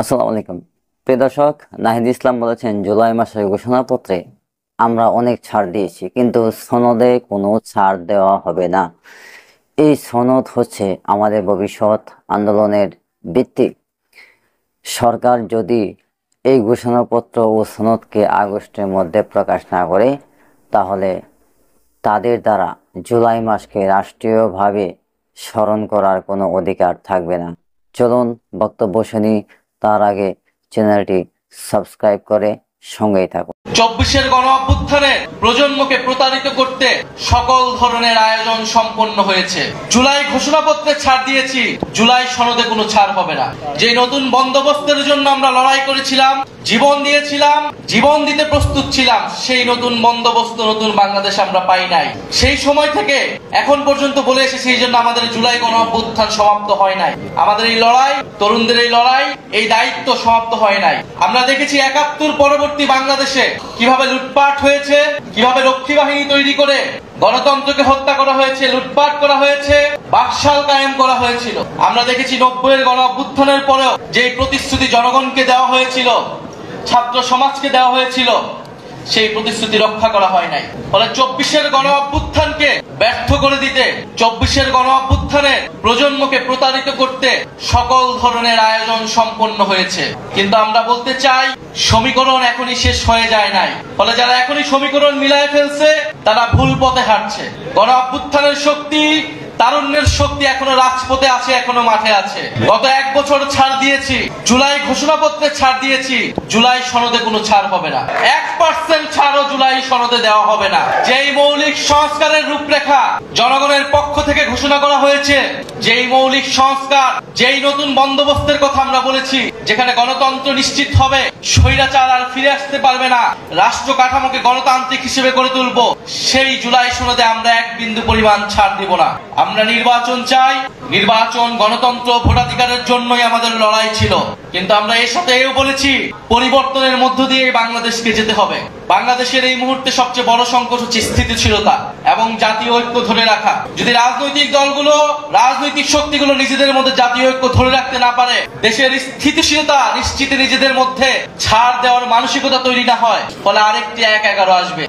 আসসালামু আলাইকুম। প্রিয় দর্শক, নাহিদ ইসলাম বলেছেন জুলাই মাসের ঘোষণাপত্রে আমরা অনেক ছাড় দিয়েছি, কিন্তু সনদে কোনো ছাড় দেওয়া হবে না। এই সনদ হচ্ছে আমাদের ভবিষ্যৎ আন্দোলনের ভিত্তি। সরকার যদি এই ঘোষণাপত্র ও সনদকে আগস্টের মধ্যে প্রকাশ না করে, তাহলে তাদের দ্বারা জুলাই মাসকে রাষ্ট্রীয়ভাবে স্মরণ করার কোনো অধিকার থাকবে না। চলুন বক্তব্য শুনি, তার আগে চ্যানেলটি সাবস্ক্রাইব করে সঙ্গেই থাকুন। 24-এর গণ অভ্যুত্থানে প্রজন্মকে প্রতারিত করতে সকল ধরনের আয়োজন সম্পন্ন হয়েছে। জুলাই ঘোষণাপত্রে ছাড় দিয়েছি, জুলাই সনদে কোনো ছাড় হবে না। যে নতুন বন্দোবস্তের জন্য আমরা লড়াই করেছিলাম, জীবন দিয়েছিলাম, জীবন দিতে প্রস্তুত ছিলাম, সেই নতুন বন্দোবস্ত, নতুন বাংলাদেশ আমরা পাই নাই। সেই সময় থেকে এখন পর্যন্ত বলে এসেছি, এই জন্য আমাদের জুলাই গণ অভ্যুত্থান সমাপ্ত হয় নাই। আমাদের এই লড়াই, তরুণদের এই লড়াই, এই দায়িত্ব সমাপ্ত হয় নাই। আমরা দেখেছি 71 পরবর্তী বাংলাদেশে কিভাবে লুটপাট হয়েছে, কিভাবে রক্ষী বাহিনী তৈরি করে গণতন্ত্রকে হত্যা করা হয়েছে, লুটপাট করা হয়েছে, বাকশাল কায়েম করা হয়েছিল। আমরা দেখেছি 90-এর গণ অভ্যুত্থানের পরেও যে প্রতিশ্রুতি জনগণকে দেওয়া হয়েছিল, ছাত্র সমাজকে দেওয়া হয়েছিল, সেই প্রতিশ্রুতি রক্ষা করা হয় নাই। ফলে 24-এর গণ অভ্যুত্থানকে ব্যর্থ করে দিতে, 24-এর গণ অভ্যুত্থানে প্রজন্মকে প্রতারিত করতে সকল ধরনের আয়োজন সম্পন্ন হয়েছে। কিন্তু আমরা বলতে চাই, সমীকরণ এখনই শেষ হয়ে যায় নাই। ফলে যারা এখনই সমীকরণ মিলায় ফেলছে, তারা ভুল পথে হাঁটছে। গণ অভ্যুত্থানের শক্তি, তারুণ্যের শক্তি এখনো রাজপথে আছে, এখনো মাঠে আছে। গত 1 বছর ছাড় দিয়েছি, জুলাই ঘোষণাপত্রে ছাড় দিয়েছি, জুলাই সনদে কোনো ছাড় হবে না। 1% ছাড়ও জুলাই সনদে দেওয়া হবে না। যেই মৌলিক সংস্কারের রূপরেখা জনগণের পক্ষ থেকে ঘোষণা করা হয়েছে, যেই মৌলিক সংস্কার, যেই নতুন বন্দোবস্তের কথা আমরা বলেছি, যেখানে গণতন্ত্র নিশ্চিত হবে, স্বৈরাচার আর ফিরে আসতে পারবে না, রাষ্ট্র কাঠামোকে গণতান্ত্রিক হিসেবে গড়ে তুলবো, সেই জুলাই সনদে আমরা 1 বিন্দু পরিমাণ ছাড় দিব না। আমরা নির্বাচন চাই, নির্বাচন, গণতন্ত্র, ভোটাধিকারের জন্যই আমাদের লড়াই ছিল। কিন্তু আমরা এর সাথে এও বলেছি, পরিবর্তনের মধ্য দিয়ে বাংলাদেশকে যেতে হবে। বাংলাদেশের এই মুহূর্তে সবচেয়ে বড় সংকট হচ্ছে স্থিতিশীলতা এবং জাতীয় ঐক্য ধরে রাখা। যদি রাজনৈতিক দলগুলো, রাজনৈতিক শক্তিগুলো নিজেদের মধ্যে জাতীয় ঐক্য ধরে রাখতে না পারে, দেশের স্থিতিশীলতা নিশ্চিতে নিজেদের মধ্যে ছাড় দেওয়ার মানসিকতা তৈরি না হয়, ফলে আরেকটি 1-11 আসবে।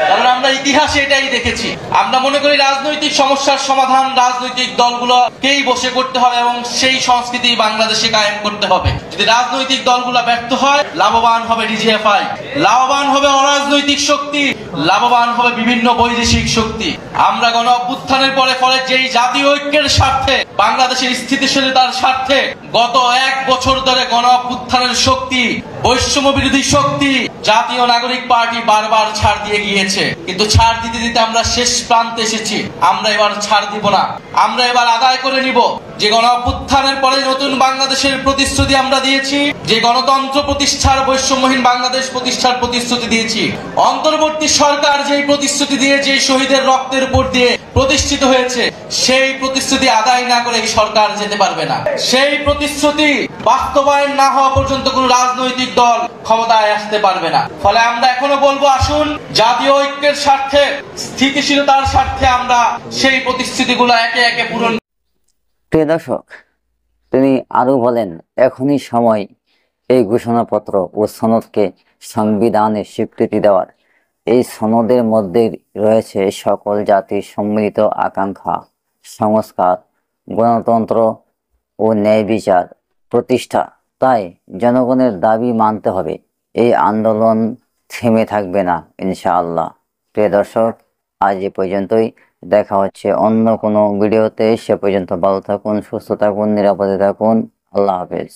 কারণ আমরা ইতিহাসে এটাই দেখেছি। আমরা মনে করি রাজনৈতিক সমস্যার সমাধান রাজনৈতিক দলগুলোকেই বসে করতে হবে এবং সেই সংস্কৃতি বাংলাদেশে কায়েম করতে হবে। যদি রাজনৈতিক দলগুলো ব্যর্থ হয়, লাভবান হবে ডিজিএফআই, লাভবান হবে অরাজনৈতিক শক্তি, লাভবান হবে বিভিন্ন বৈদেশিক শক্তি। আমরা গণ অভ্যুত্থানের পরে যেই জাতীয় ঐক্যের স্বার্থে, বাংলাদেশের স্থিতিশীলতার স্বার্থে গত 1 বছর ধরে গণ অভ্যুত্থানের শক্তি, বৈষম্য বিরোধী শক্তি, জাতীয় নাগরিক পার্টি বারবার ছাড় দিয়ে গিয়েছে। কিন্তু ছাড় দিতে দিতে আমরা শেষ প্রান্তে এসেছি। আমরা এবার ছাড় দিব না। আমরা এবার আদায় করে নিব যে গণ অভ্যুত্থানের পরে নতুন বাংলাদেশের প্রতিশ্রুতি আমরা দিয়েছি, যে গণতন্ত্র প্রতিষ্ঠার, বৈষম্যহীন বাংলাদেশ প্রতিষ্ঠার প্রতিশ্রুতি দিয়েছি, অন্তর্বর্তী সরকার যেই প্রতিশ্রুতি দিয়ে, যে শহীদের রক্তের উপর দিয়ে প্রতিষ্ঠিত হয়েছে, সেই প্রতিশ্রুতি আদায় না করে সরকার যেতে পারবে না। সেই প্রতিশ্রুতি বাস্তবায়ন না হওয়া পর্যন্ত কোন রাজনৈতিক দল ক্ষমতায় আসতে পারবে না। ফলে আমরা এখনো বলবো, আসুন জাতীয় ঐক্যের স্বার্থে, স্থিতিশীলতার স্বার্থে আমরা সেই প্রতিশ্রুতিগুলো একে একে পূরণ। প্রিয় দর্শক, তিনি আরো বলেন, এখনই সময় এই ঘোষণাপত্র ও সনদকে সংবিধানে স্বীকৃতি দেওয়ার। এই সনদের মধ্যে রয়েছে সকল জাতির সম্মিলিত আকাঙ্ক্ষা, সংস্কার, গণতন্ত্র ও ন্যায় বিচার প্রতিষ্ঠা। তাই জনগণের দাবি মানতে হবে। এই আন্দোলন থেমে থাকবে না, ইনশাআল্লাহ। প্রিয় দর্শক, আজ এ পর্যন্তই। দেখা হচ্ছে অন্য কোনো ভিডিওতে। সে পর্যন্ত ভালো থাকুন, সুস্থ থাকুন, নিরাপদে থাকুন। আল্লাহ হাফেজ।